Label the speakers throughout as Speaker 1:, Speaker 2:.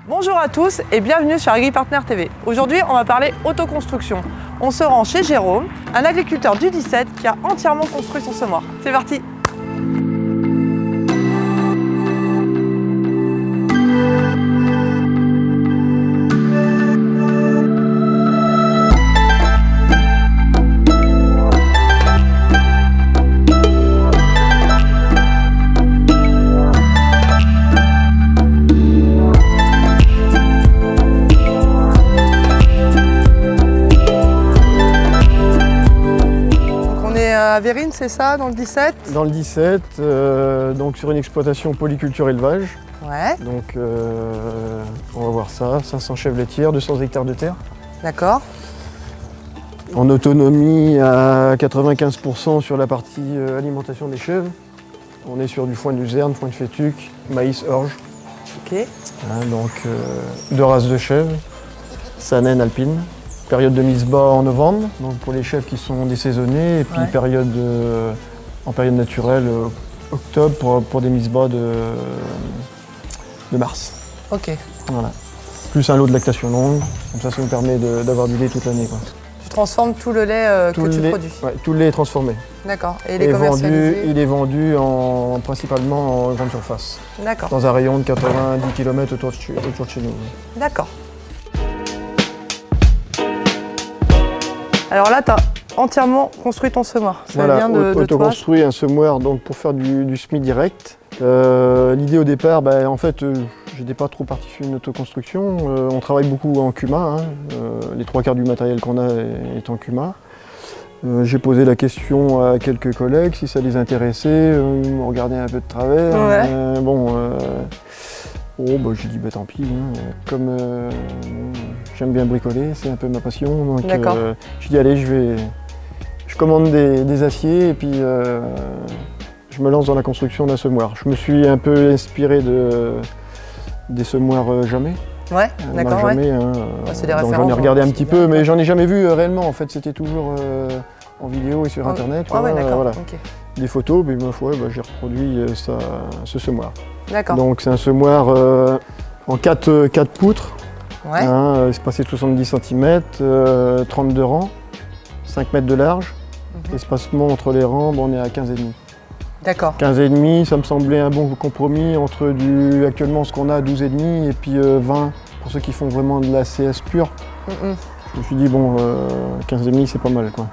Speaker 1: Bonjour à tous et bienvenue sur AgriPartner TV. Aujourd'hui, on va parler autoconstruction. On se rend chez Jérôme, un agriculteur du 17 qui a entièrement construit son semoir. C'est parti! À Vérines, c'est ça, dans le 17?
Speaker 2: Dans le 17, donc sur une exploitation polyculture élevage.
Speaker 1: Ouais.
Speaker 2: Donc on va voir ça, 500 chèvres laitières, 200 hectares de terre.
Speaker 1: D'accord.
Speaker 2: En autonomie à 95% sur la partie alimentation des chèvres. On est sur du foin de luzerne, foin de fétuque, maïs, orge.
Speaker 1: Ok.
Speaker 2: Donc deux races de chèvres, Saanen alpine. Période de mise bas en novembre, donc pour les chèvres qui sont désaisonnés, et puis ouais. En période naturelle, octobre pour des mises bas de mars.
Speaker 1: Ok.
Speaker 2: Voilà. Plus un lot de lactation longue, comme ça nous permet d'avoir du lait toute l'année.
Speaker 1: Tu transformes tout le lait que tu produis?
Speaker 2: Ouais, tout le lait est transformé.
Speaker 1: D'accord. Et il est commercialisé?
Speaker 2: Il est vendu principalement en grande surface.
Speaker 1: D'accord.
Speaker 2: Dans un rayon de 90 km autour de chez nous.
Speaker 1: D'accord. Alors là, tu as entièrement construit ton semoir. Ça
Speaker 2: voilà,
Speaker 1: vient de
Speaker 2: auto-construit un semoir donc, pour faire du semis direct. L'idée au départ, en fait, je n'étais pas trop parti sur une autoconstruction. On travaille beaucoup en CUMA. Les trois quarts du matériel qu'on a est en CUMA. J'ai posé la question à quelques collègues si ça les intéressait. Ils m'ont regardé un peu de travers.
Speaker 1: Ouais.
Speaker 2: J'ai dit tant pis, comme j'aime bien bricoler, c'est un peu ma passion, donc j'ai dit allez, je commande des aciers et puis je me lance dans la construction d'un semoir. Je me suis un peu inspiré des semoirs Jamais.
Speaker 1: Ouais, d'accord.
Speaker 2: Jamais,
Speaker 1: c'est des
Speaker 2: donc j'en ai regardé un petit peu, mais j'en ai jamais vu réellement, en fait c'était toujours en vidéo et sur internet.
Speaker 1: Ouais, d'accord.
Speaker 2: Voilà.
Speaker 1: Okay.
Speaker 2: Des photos, mais ma foi, j'ai reproduit ce semoir.
Speaker 1: D'accord.
Speaker 2: Donc c'est un semoir en 4 poutres,
Speaker 1: ouais.
Speaker 2: Espacé de 70 cm, 32 rangs, 5 mètres de large. Espacement entre les rangs, on est à 15,5.
Speaker 1: D'accord.
Speaker 2: 15,5, ça me semblait un bon compromis entre actuellement ce qu'on a à 12,5 et puis 20 pour ceux qui font vraiment de la CS pure. Je me suis dit 15,5 c'est pas mal quoi.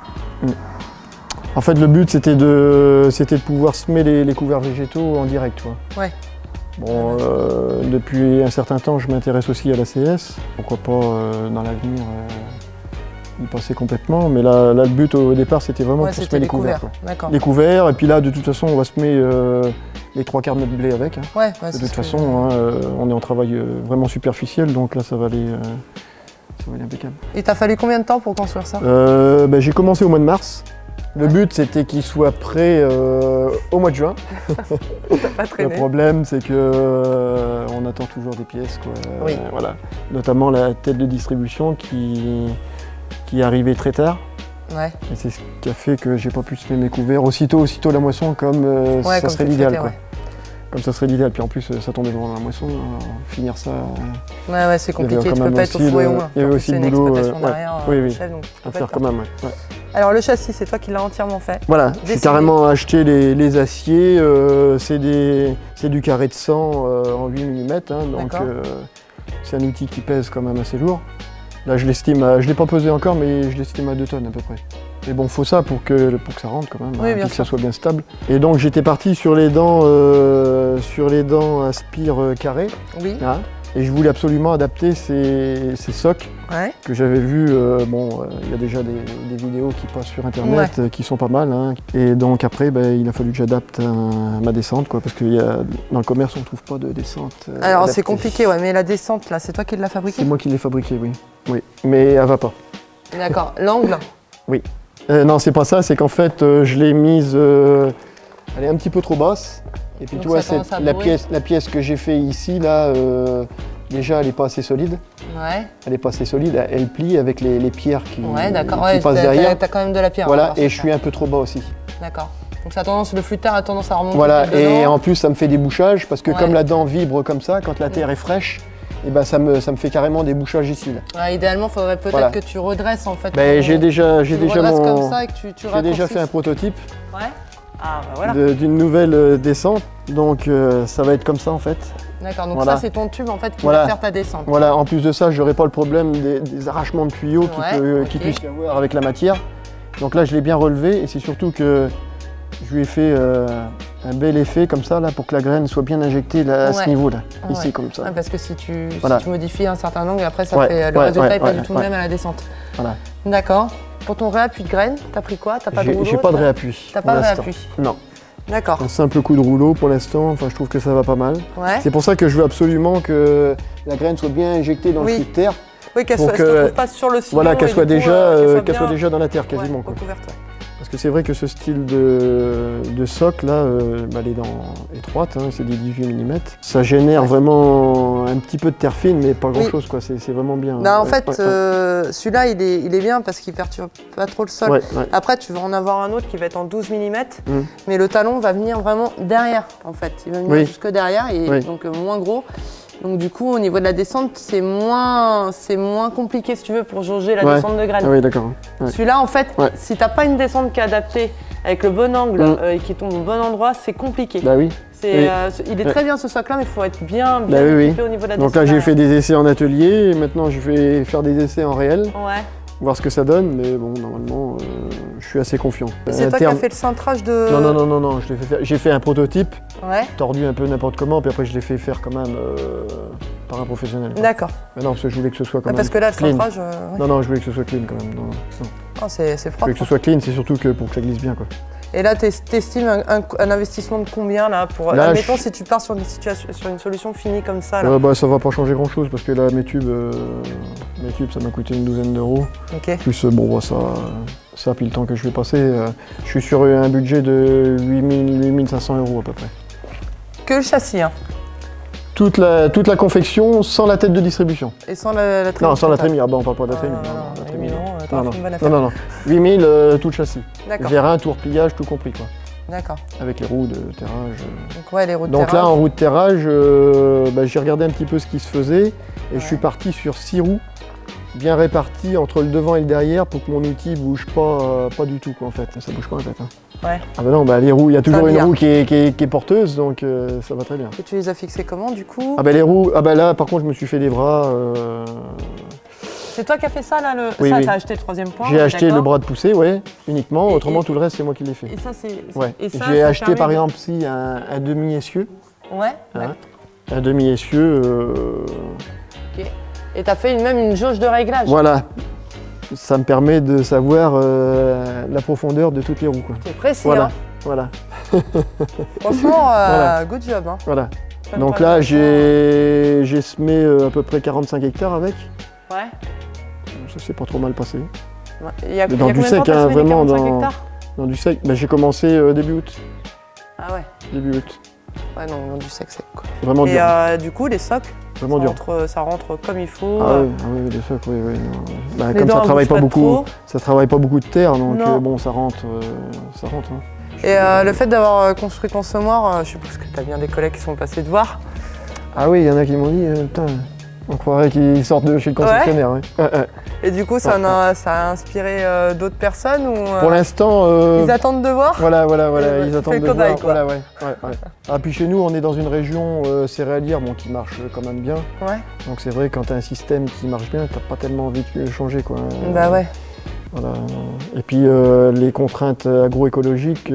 Speaker 2: En fait le but c'était de pouvoir semer les couverts végétaux en direct quoi. Ouais. Bon, depuis un certain temps, je m'intéresse aussi à la CS. Pourquoi pas dans l'avenir y passer complètement. Mais là, le but au départ, c'était vraiment pour semer les couverts. Les couverts, et puis là, de toute façon, on va semer les trois quarts de notre blé avec.
Speaker 1: Ouais,
Speaker 2: de toute façon, on est en travail vraiment superficiel, donc là, ça va aller impeccable.
Speaker 1: Il t'a fallu combien de temps pour construire ça?
Speaker 2: J'ai commencé au mois de mars. Le but, c'était qu'il soit prêt au mois de juin.
Speaker 1: Pas traîné.
Speaker 2: Le problème, c'est qu'on attend toujours des pièces. Quoi.
Speaker 1: Oui.
Speaker 2: Voilà. Notamment la tête de distribution qui est arrivée très tard. Ouais. Et c'est ce qui a fait que j'ai pas pu semer mes couverts aussitôt la moisson, comme ça serait l'idéal. Comme ça serait l'idéal. Puis en plus, ça tombait devant la moisson. Finir ça.
Speaker 1: Ouais, c'est compliqué. Tu peux pas être au four et au moulin.
Speaker 2: Il y avait aussi le boulot.
Speaker 1: Oui.
Speaker 2: À faire quand même. Ouais.
Speaker 1: Alors le châssis, c'est toi qui l'as entièrement fait? Voilà,
Speaker 2: j'ai carrément acheté les aciers, c'est du carré de 100 en 8 mm, donc c'est un outil qui pèse quand même assez lourd. Là je l'estime, je ne l'ai pas pesé encore, mais je l'estime à 2 tonnes à peu près. Mais bon, il faut ça pour que ça rentre quand même, et que ça soit bien stable. Et donc j'étais parti sur les dents Aspire carré. Oui. Et je voulais absolument adapter ces socs que j'avais vus. Il y a déjà des vidéos qui passent sur internet qui sont pas mal. Et donc après, il a fallu que j'adapte ma descente, parce que dans le commerce, on ne trouve pas de descente.
Speaker 1: Alors c'est compliqué, mais la descente, là, c'est toi qui l'as fabriquée?
Speaker 2: C'est moi qui l'ai fabriquée, oui. Mais elle va pas.
Speaker 1: D'accord. L'angle?
Speaker 2: Oui. Non, c'est pas ça, c'est qu'en fait, je l'ai mise elle est un petit peu trop basse. Et puis tu vois, la pièce que j'ai fait ici, là, déjà elle n'est pas assez solide. Ouais. Elle n'est pas assez solide, elle plie avec les pierres qui passent derrière.
Speaker 1: Tu as quand même de la pierre.
Speaker 2: Voilà, et je suis un peu trop bas aussi.
Speaker 1: D'accord. Donc ça a tendance, le flux de terre a tendance à remonter.
Speaker 2: Voilà, et en plus ça me fait des bouchages parce que comme la dent vibre comme ça, quand la terre est fraîche, et ben ça me fait carrément des bouchages ici. Là.
Speaker 1: Ouais, idéalement, il faudrait peut-être que tu redresses en fait.
Speaker 2: Ben, j'ai déjà
Speaker 1: comme ça et que tu
Speaker 2: j'ai déjà fait un prototype d'une nouvelle descente, donc ça va être comme ça en fait.
Speaker 1: D'accord, donc ça c'est ton tube en fait qui va faire ta descente.
Speaker 2: Voilà, en plus de ça, j'aurai pas le problème des arrachements de tuyaux qui puisse y avoir avec la matière. Donc là, je l'ai bien relevé et c'est surtout que je lui ai fait un bel effet comme ça là pour que la graine soit bien injectée là, à ce niveau là, ici comme ça.
Speaker 1: Parce que si tu modifies un certain angle, après ça fait le résultat n'est pas du tout le même à la descente. Voilà. D'accord. Pour ton réappui de graine, t'as pris quoi? T'as pas de rouleau?
Speaker 2: J'ai pas de réappui.
Speaker 1: T'as pas de réappui?
Speaker 2: Non.
Speaker 1: D'accord.
Speaker 2: Un simple coup de rouleau pour l'instant, enfin je trouve que ça va pas mal. C'est pour ça que je veux absolument que la graine soit bien injectée dans le site terre.
Speaker 1: Oui, qu'elle ne se retrouve pas sur le sillon.
Speaker 2: Voilà, qu'elle soit déjà dans la terre quasiment. Parce que c'est vrai que ce style de socle là, elle est étroite, hein, c'est des 18 mm. Ça génère vraiment un petit peu de terre fine, mais pas grand chose quoi, c'est vraiment bien.
Speaker 1: Non, en fait, celui-là il est bien parce qu'il perturbe pas trop le sol. Après, tu vas en avoir un autre qui va être en 12 mm, mais le talon va venir vraiment derrière en fait. Il va venir jusque derrière et donc moins gros. Donc du coup, au niveau de la descente, c'est moins compliqué si tu veux pour jauger la descente de graines.
Speaker 2: Ah oui, d'accord.
Speaker 1: Celui-là, en fait, si tu n'as pas une descente qui est adaptée avec le bon angle et qui tombe au bon endroit, c'est compliqué.
Speaker 2: Bah oui.
Speaker 1: Il est très bien ce socle-là, mais il faut être bien équipé au niveau de la descente.
Speaker 2: Donc là, j'ai fait des essais en atelier et maintenant je vais faire des essais en réel. Voir ce que ça donne, mais bon, normalement, je suis assez confiant.
Speaker 1: C'est toi qui as fait le cintrage de...
Speaker 2: Non, j'ai fait un prototype, tordu un peu n'importe comment, puis après je l'ai fait faire quand même par un professionnel.
Speaker 1: D'accord.
Speaker 2: Mais non, parce que je voulais que ce soit quand même
Speaker 1: parce que là, le
Speaker 2: clean.
Speaker 1: cintrage...
Speaker 2: Non, je voulais que ce soit clean quand même.
Speaker 1: C'est propre.
Speaker 2: Je voulais que ce soit clean, c'est surtout que pour que ça glisse bien, quoi.
Speaker 1: Et là, tu estimes un investissement de combien là pour admettons si tu pars sur une solution finie comme ça là.
Speaker 2: Ça va pas changer grand chose parce que là mes tubes ça m'a coûté une douzaine d'euros. Plus bon ça puis le temps que je vais passer, je suis sur un budget de 8500 € à peu près.
Speaker 1: Que le châssis hein.
Speaker 2: Toute la confection sans la tête de distribution.
Speaker 1: Et sans la trémie?
Speaker 2: Non, sans la trémie, on parle pas de la trémie. Non, 8000 tout le châssis. Vérin, tout repliage, tout compris quoi.
Speaker 1: D'accord.
Speaker 2: Avec les roues de terrage.
Speaker 1: Donc les roues de terrage.
Speaker 2: Donc là en roue de terrage, j'ai regardé un petit peu ce qui se faisait et je suis parti sur 6 roues bien réparties entre le devant et le derrière pour que mon outil bouge pas du tout quoi en fait. Ça bouge pas en fait. Ah bah non, les roues, il y a toujours une roue qui est porteuse, donc ça va très bien.
Speaker 1: Et tu les as fixées comment du coup?
Speaker 2: Les roues, là par contre je me suis fait des bras.
Speaker 1: C'est toi qui as fait ça là t'as acheté le troisième point?
Speaker 2: J'ai acheté le bras de poussée, uniquement, autrement tout le reste c'est moi qui l'ai fait.
Speaker 1: Et ça c'est...
Speaker 2: J'ai acheté par exemple ici un demi-essieu. Un demi-essieu.
Speaker 1: Et tu as fait même une jauge de réglage.
Speaker 2: Voilà. Ça me permet de savoir la profondeur de toutes les roues.
Speaker 1: C'est précis.
Speaker 2: Voilà.
Speaker 1: Franchement, good job. Hein.
Speaker 2: Voilà. Donc là, j'ai semé à peu près 45 hectares avec. Ça s'est pas trop mal passé. Dans du sec, vraiment. Dans du sec, j'ai commencé début août.
Speaker 1: Ah ouais.
Speaker 2: Début août.
Speaker 1: Ouais, non, du sec quoi.
Speaker 2: Vraiment dur.
Speaker 1: Et du coup, les socles, ça rentre comme il faut.
Speaker 2: Ah oui, les socles, oui. Comme ça travaille pas beaucoup, de terre, donc ça rentre. Hein.
Speaker 1: Et le fait d'avoir construit ton semoir, je suppose que tu as bien des collègues qui sont passés te voir.
Speaker 2: Ah oui, il y en a qui m'ont dit, putain, on croirait qu'ils sortent de chez le concessionnaire.
Speaker 1: Et du coup, ça a inspiré d'autres personnes ou
Speaker 2: Pour l'instant...
Speaker 1: ils attendent de voir.
Speaker 2: Voilà, ils attendent de voir.
Speaker 1: Quoi.
Speaker 2: Ah, puis chez nous, on est dans une région céréalière qui marche quand même bien. Donc c'est vrai, quand tu as un système qui marche bien, tu n'as pas tellement envie de changer. Quoi.
Speaker 1: Voilà.
Speaker 2: Et puis les contraintes agroécologiques,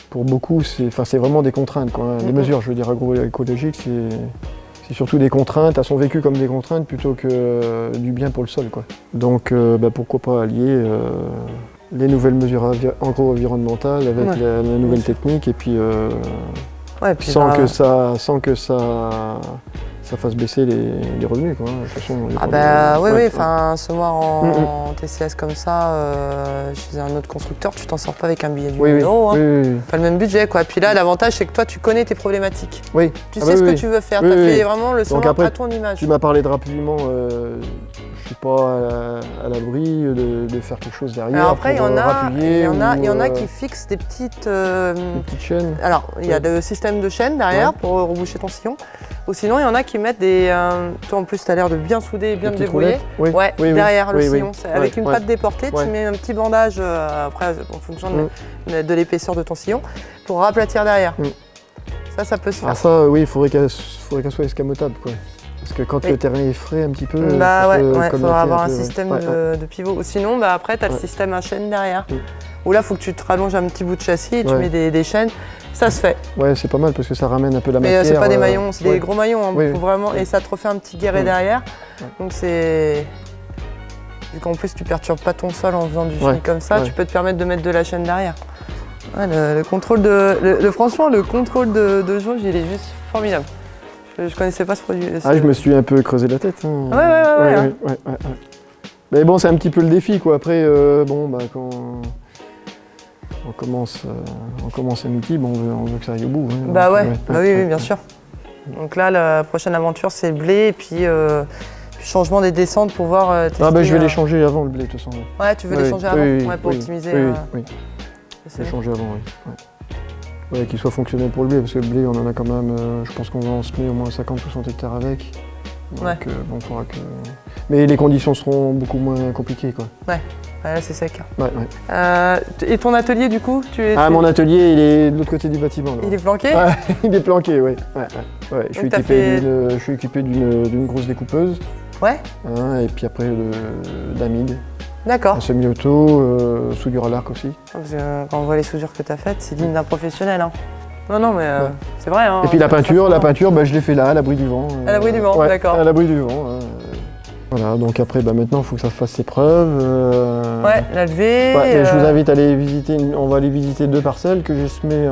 Speaker 2: pour beaucoup, c'est vraiment des contraintes. Quoi. Les mesures, je veux dire, agroécologiques, c'est surtout des contraintes, elles sont vécues comme des contraintes plutôt que du bien pour le sol. Quoi. Donc pourquoi pas allier les nouvelles mesures agro-environnementales avec la nouvelle technique et puis, sans que ça fasse baisser les revenus. Quoi. De toute façon,
Speaker 1: un semoir en TCS comme ça, chez un autre constructeur, tu t'en sors pas avec un billet de 1 000 €. Pas le même budget quoi. Puis là, l'avantage c'est que toi tu connais tes problématiques. Tu sais ce que tu veux faire, tu as fait vraiment le semoir à ton image.
Speaker 2: Tu m'as parlé de rapidement, je suis pas à l'abri de faire quelque chose derrière.
Speaker 1: Alors après, il y en a qui fixent des petites
Speaker 2: chaînes.
Speaker 1: Alors, il y a le système de chaînes derrière pour reboucher ton sillon. Ou sinon, il y en a qui mettent des... toi, en plus, tu as l'air de bien souder, bien te débrouiller.
Speaker 2: Oui.
Speaker 1: Ouais,
Speaker 2: oui,
Speaker 1: derrière le sillon.
Speaker 2: Oui.
Speaker 1: Avec une patte déportée, tu mets un petit bandage, après, en fonction de l'épaisseur de ton sillon, pour raplatir derrière. Ça peut se faire.
Speaker 2: Ah ça, oui, il faudrait qu'elle soit escamotable, quoi. Parce que quand le terrain est frais un petit peu,
Speaker 1: il faudra avoir un système de pivot. Ou sinon, après, tu as le système à chaîne derrière. Où là, il faut que tu te rallonges un petit bout de châssis et tu mets des chaînes. Ça se fait.
Speaker 2: Ouais, c'est pas mal parce que ça ramène un peu la matière.
Speaker 1: Mais c'est pas des maillons, c'est des gros maillons. Hein, faut vraiment... Et ça te refait un petit guéret derrière. Donc c'est... Vu qu'en plus, tu perturbes pas ton sol en faisant du chenille comme ça, tu peux te permettre de mettre de la chaîne derrière. Ouais, le contrôle de... franchement, le contrôle de jauge, il est juste formidable. Je connaissais pas ce produit.
Speaker 2: Ah, je me suis un peu creusé la tête. Hein.
Speaker 1: Ouais.
Speaker 2: Mais bon, c'est un petit peu le défi, quoi. Après, quand on commence un outil, on veut que ça aille au bout. Hein.
Speaker 1: Oui, bien sûr. Donc là, la prochaine aventure, c'est le blé et puis changement des descentes pour voir tester,
Speaker 2: je vais les changer avant le blé, de toute façon.
Speaker 1: Ouais, tu veux les changer avant pour optimiser.
Speaker 2: Oui. Je vais les changer avant, oui. Ouais, qu'il soit fonctionnel pour le blé, parce que le blé, on en a quand même, je pense qu'on va en semer au moins 50-60 hectares avec. Donc, faudra que... Mais les conditions seront beaucoup moins compliquées, quoi. Ouais,
Speaker 1: là c'est sec. Et ton atelier, du coup
Speaker 2: mon atelier, il est de l'autre côté du bâtiment. Là.
Speaker 1: Il est planqué?
Speaker 2: Il est planqué, oui. Je suis équipé d'une grosse découpeuse.
Speaker 1: Ouais.
Speaker 2: Et puis après, d'amide.
Speaker 1: D'accord.
Speaker 2: Un semi-auto, soudure à l'arc aussi.
Speaker 1: Parce que quand on voit les soudures que tu as faites, c'est digne d'un professionnel. Hein. Non, mais c'est vrai. Hein,
Speaker 2: et puis la peinture, je l'ai fait là, à l'abri du vent.
Speaker 1: À l'abri du vent, d'accord.
Speaker 2: À l'abri du vent. Voilà, donc après, maintenant, il faut que ça fasse ses preuves.
Speaker 1: La levée.
Speaker 2: Je vous invite à aller visiter, on va aller visiter 2 parcelles que j'ai semées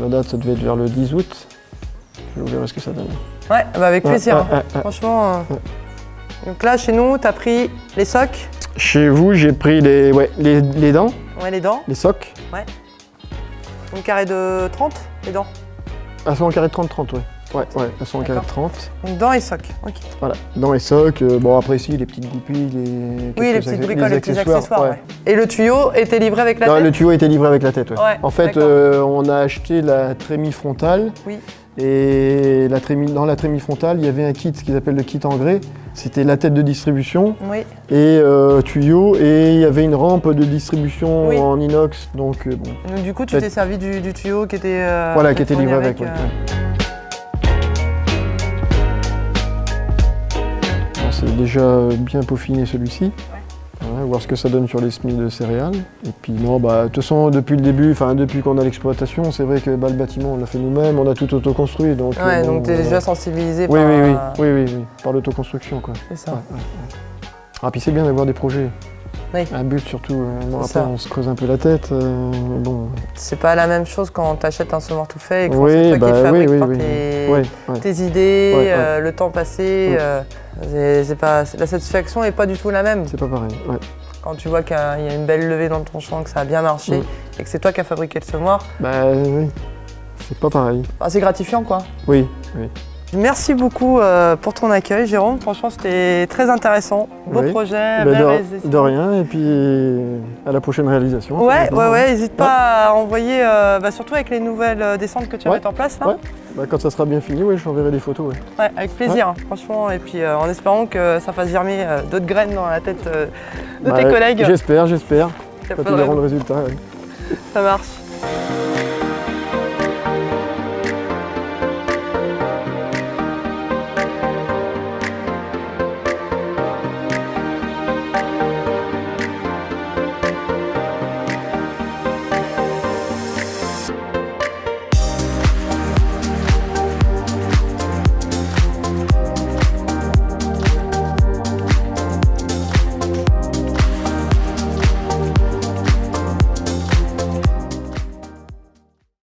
Speaker 2: la date, ça devait être vers le 10 août. Je vais vous verrai ce que ça donne.
Speaker 1: Ouais, avec plaisir. Franchement. Donc là, chez nous, tu as pris les socs.
Speaker 2: Chez vous, j'ai pris les dents.
Speaker 1: Ouais, les dents.
Speaker 2: Les socs.
Speaker 1: Ouais. Un carré de 30, les dents.
Speaker 2: Elles sont en carré de 30, ouais, elles sont en carré de 30.
Speaker 1: Donc dents et socs, ok.
Speaker 2: Voilà, dents et socs. Après ici, les petites goupilles,
Speaker 1: les petites bricoles, les petits accessoires. Et le tuyau était livré avec la tête?
Speaker 2: Le tuyau était livré avec la tête, En fait, on a acheté la trémie frontale.
Speaker 1: Oui.
Speaker 2: Et dans la trémie frontale, il y avait un kit, ce qu'ils appellent le kit en grès. C'était la tête de distribution et tuyau, et il y avait une rampe de distribution en inox. Donc,
Speaker 1: du coup, tu t'es servi du tuyau qui était,
Speaker 2: qui était livré avec. C'est déjà bien peaufiné celui-ci. Voir ce que ça donne sur les semis de céréales. Et puis de toute façon, depuis le début, depuis qu'on a l'exploitation, c'est vrai que le bâtiment, on l'a fait nous-mêmes, on a tout autoconstruit. Donc,
Speaker 1: donc tu es déjà sensibilisé
Speaker 2: par... Oui, par l'autoconstruction, quoi.
Speaker 1: C'est ça.
Speaker 2: Puis c'est bien d'avoir des projets.
Speaker 1: Oui.
Speaker 2: Un but surtout, après on se creuse un peu la tête.
Speaker 1: C'est pas la même chose quand tu achètes un semoir tout fait et que c'est toi qui le fabriques par tes idées, le temps passé. La satisfaction n'est pas du tout la même.
Speaker 2: C'est pas pareil.
Speaker 1: Quand tu vois qu'il y a une belle levée dans ton champ, que ça a bien marché et que c'est toi qui as fabriqué le semoir.
Speaker 2: Oui, c'est pas pareil.
Speaker 1: C'est gratifiant, quoi.
Speaker 2: Oui.
Speaker 1: Merci beaucoup pour ton accueil, Jérôme. Franchement, c'était très intéressant. Beau projet, bien réalisé.
Speaker 2: De rien, et puis à la prochaine réalisation.
Speaker 1: Ouais, n'hésite pas à envoyer, surtout avec les nouvelles descentes que tu vas mettre en place là.
Speaker 2: Quand ça sera bien fini, je t'enverrai des photos.
Speaker 1: Ouais, avec plaisir, franchement. Et puis en espérant que ça fasse germer d'autres graines dans la tête de tes collègues.
Speaker 2: J'espère. Quand ils verront le résultat.
Speaker 1: Ça marche.